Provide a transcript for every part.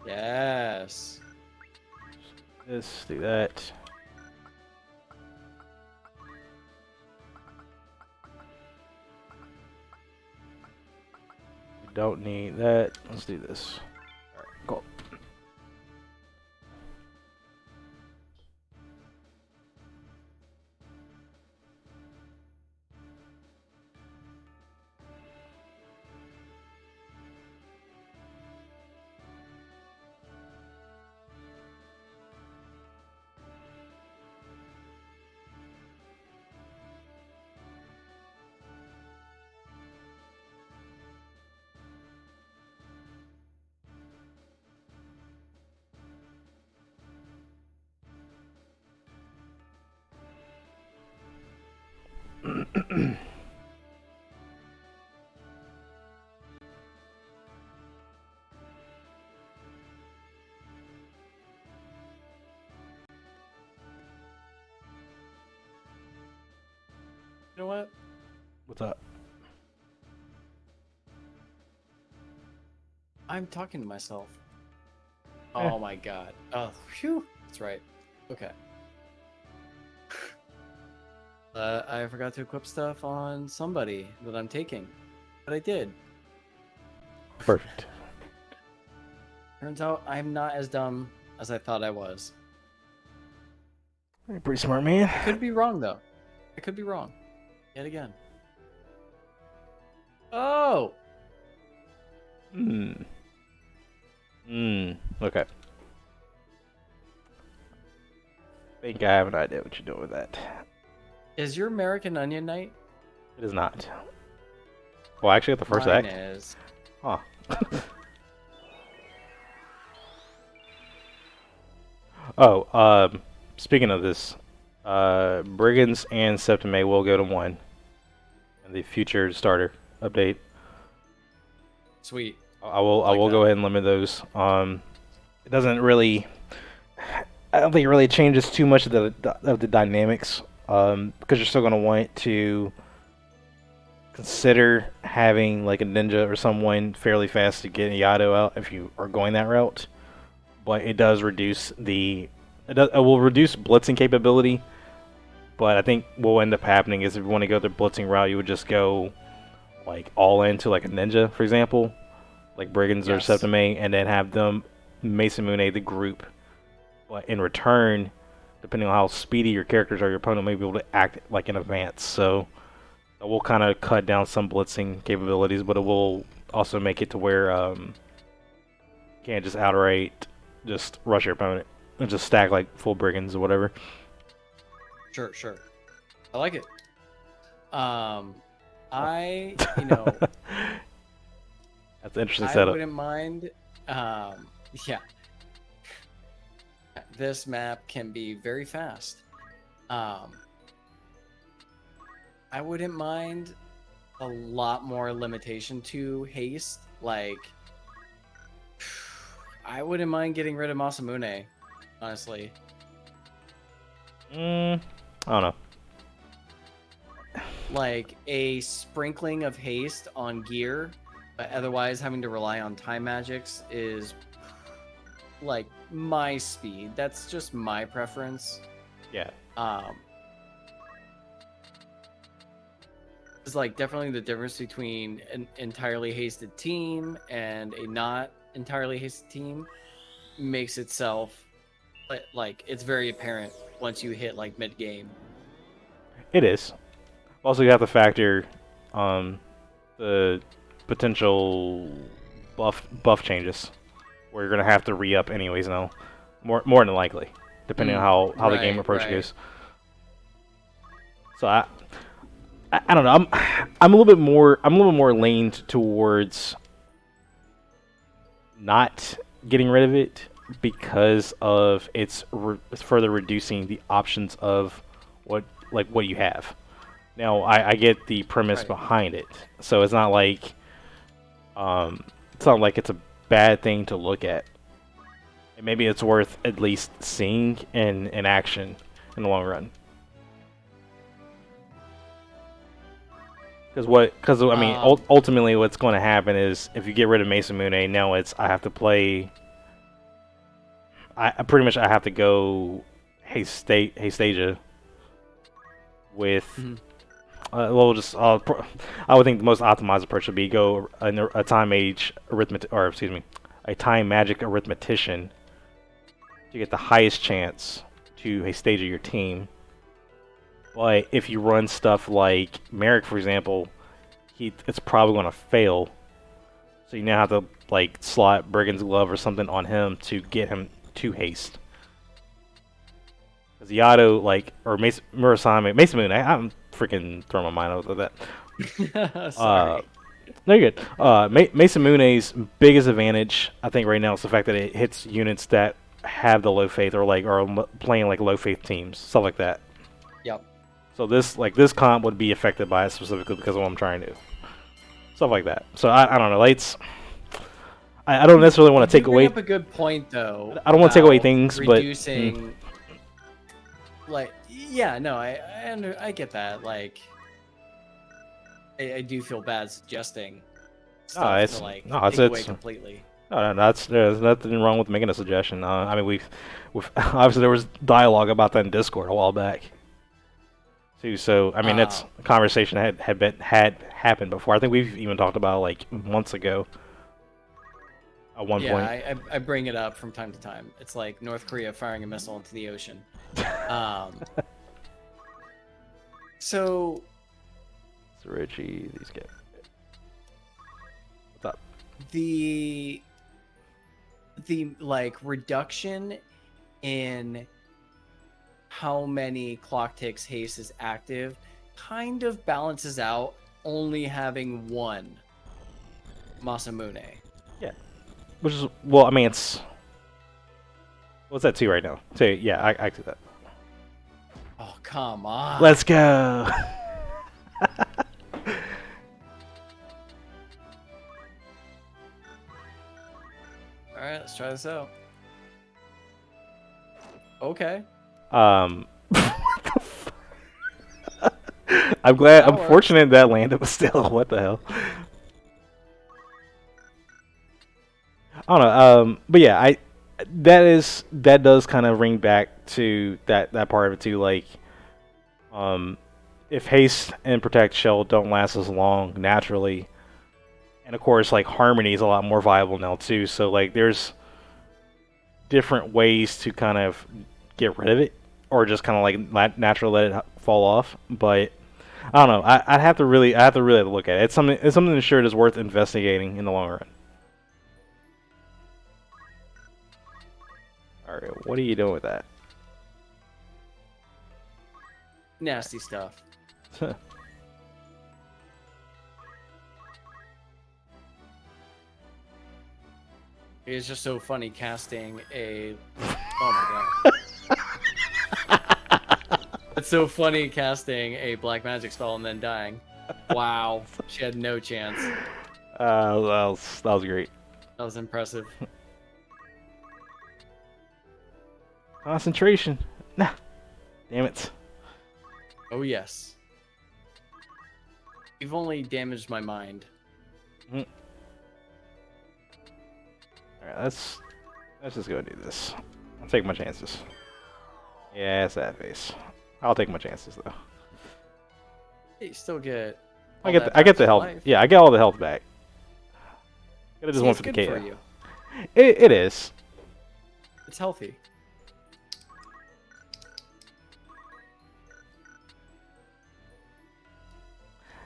Yes. Let's do that. We don't need that. Let's do this. All right, cool. You know what? What's up? I'm talking to myself. Eh. Oh my god. Oh, phew. That's right. Okay. I forgot to equip stuff on somebody that I'm taking, but I did. Perfect. Turns out I'm not as dumb as I thought I was. You're pretty smart, man. I could be wrong though. I could be wrong. Yet again. Oh. Okay. I think I have an idea what you're doing with that. Is your American Onion Knight? It is not. Well, actually, at the first Mine act. is. Huh. Oh, speaking of this, Brigands and Septime will go to 1 in the future starter update. Sweet. I will like go ahead and limit those. It doesn't really. I don't think it really changes too much of the dynamics. Because you're still gonna want to consider having like a ninja or someone fairly fast to get Yado out if you are going that route. But it does reduce it will reduce blitzing capability. But I think what will end up happening is if you want to go the blitzing route, you would just go like all into like a ninja, for example, like Brigands or Septime, and then have them Masamune the group. But in return, depending on how speedy your characters are, your opponent may be able to act like in advance. So it will kind of cut down some blitzing capabilities, but it will also make it to where you can't just outright just rush your opponent and just stack like full Brigands or whatever. Sure. I like it. That's an interesting I setup. wouldn't mind. Yeah. This map can be very fast. I wouldn't mind a lot more limitation to haste. Like, I wouldn't mind getting rid of Masamune, honestly. I don't know. Like a sprinkling of haste on gear, but otherwise having to rely on time magics is like my speed. That's just my preference. Yeah. It's like definitely the difference between an entirely hasted team and a not entirely hasted team makes itself like it's very apparent once you hit like mid game. It is. Also, you have to factor the potential buff changes, where you're gonna have to re-up anyways. Now, more than likely, depending on how the game approach goes. So I don't know. I'm a little bit more leaned towards not getting rid of it because of it's further reducing the options of what you have. Now I get the premise behind it, so it's not like it's a bad thing to look at. And maybe it's worth at least seeing in action in the long run. Because I mean, ultimately, what's going to happen is if you get rid of Masamune, now I have to play I pretty much I have to go Hastasia with. Mhm. Well, just I would think the most optimized approach would be go a time mage or excuse me, a time magic arithmetician to get the highest chance to Hastasia your team. But if you run stuff like Merrick, for example, it's probably going to fail. So you now have to like slot Brigand's Glove or something on him to get him to haste. Because Yato, like, or Murasame, Mason Moon, I'm freaking throwing my mind out with that. Sorry. No, you're good. Mason Mune's biggest advantage, I think, right now is the fact that it hits units that have the low faith or like are playing like low faith teams, stuff like that. Yep. So this comp would be affected by it specifically because of what I'm trying to do. Stuff like that. So I don't know. Like, I don't necessarily want to take away. You bring up a good point though. I don't want to take away things, reducing, like, yeah, no, I get that. Like, I do feel bad suggesting stuff to like take away completely. No, there's nothing wrong with making a suggestion. I mean, we've obviously there was dialogue about that in Discord a while back. Too, so I mean that's a conversation that had happened before. I think we've even talked about it, like months ago. At one point. Yeah, I bring it up from time to time. It's like North Korea firing a missile into the ocean. So Richie, these guys. What's up? The like reduction in how many clock ticks haste is active kind of balances out only having one Masamune. Yeah. Which is, well, I mean, it's... What's that 2 right now? 2, yeah, I do that. Oh, come on. Let's go! Alright, let's try this out. Okay. I'm That fortunate that landed, but still, what the hell? I don't know, but yeah, that does kind of ring back to that part of it too, like, if haste and protect shell don't last as long naturally, and of course, like, harmony is a lot more viable now too, so like, there's different ways to kind of get rid of it, or just kind of like naturally let it fall off. But I don't know. I have to really look at it. It's something that sure is worth investigating in the long run. All right, what are you doing with that? Nasty stuff. It's just so funny casting a. Oh my god. It's so funny casting a black magic spell and then dying. Wow. She had no chance. That was great. That was impressive. Concentration. Nah. Damn it. Oh yes. You've only damaged my mind. Alright, let's just go do this. I'll take my chances. Yeah, it's that face. I'll take my chances though. You still get. I get the health. Life. Yeah, I get all the health back. I just want it's for the good KO. for you. It is. It's healthy.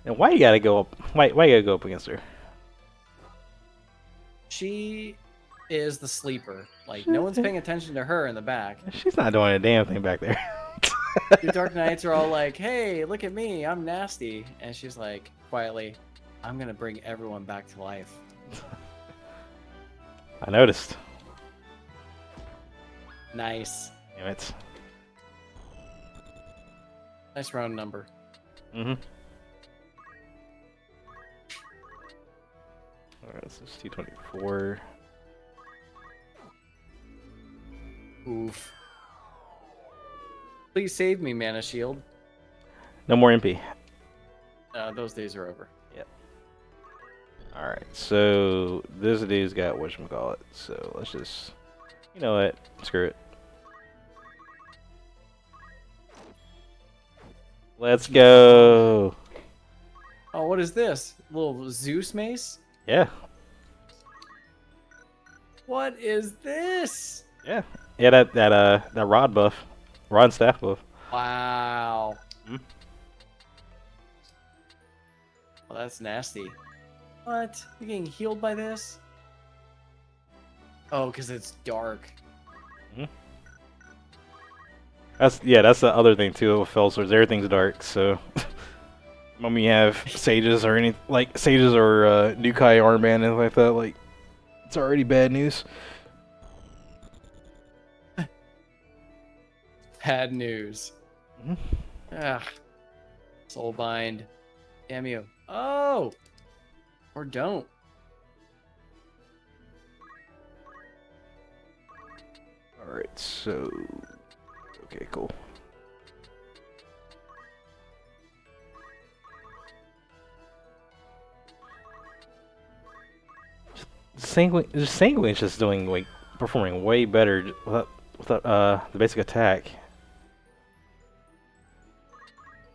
And why you gotta go up? Why you gotta go up against her? She is the sleeper. Like, no one's paying attention to her in the back. She's not doing a damn thing back there. The Dark Knights are all like, hey, look at me, I'm nasty. And she's like, quietly, I'm gonna bring everyone back to life. I noticed. Nice. Damn it. Nice round number. Mm-hmm. Alright, this is 224. Oof. Please save me, Mana Shield. No more MP. Those days are over. Yep. Alright, so this dude's got whatchamacallit, so let's just... You know what? Screw it. Let's go. Oh, what is this? Little Zeus mace? Yeah. What is this? Yeah. Yeah, that rod buff. Rod and staff buff. Wow. Hmm? Well, that's nasty. What? You're getting healed by this? Oh, because it's dark. Hmm? That's the other thing too with Fell Swords. Everything's dark, so when we have sages or any sages or Nukai armband and like that, like it's already bad news. Bad news. Hmm? Ah. Soulbind. Damn you. Oh! Or don't. Alright, so okay, cool. Sanguine's just doing like performing way better without the basic attack.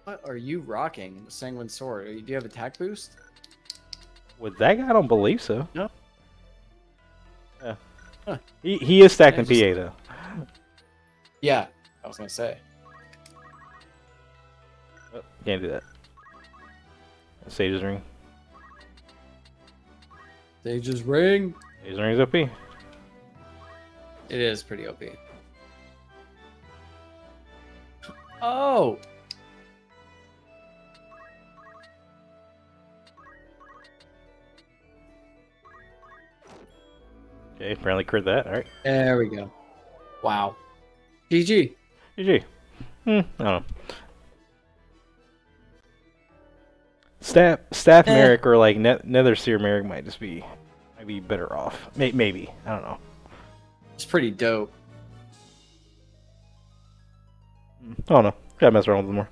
What are you rocking? Sanguine Sword. Do you have attack boost? With that guy, I don't believe so. No. Yeah. Huh. He is stacked in just- PA though. Yeah, I was gonna say. Oh, can't do that. Sage's ring. Sage's ring. Sage's ring is OP. It is pretty OP. Oh! Okay, apparently crit that. All right. There we go. Wow. GG. GG. I don't know. Staff Merrick or like Nether Seer Merrick might be better off. Maybe. I don't know. It's pretty dope. I don't know. Gotta mess around with them more.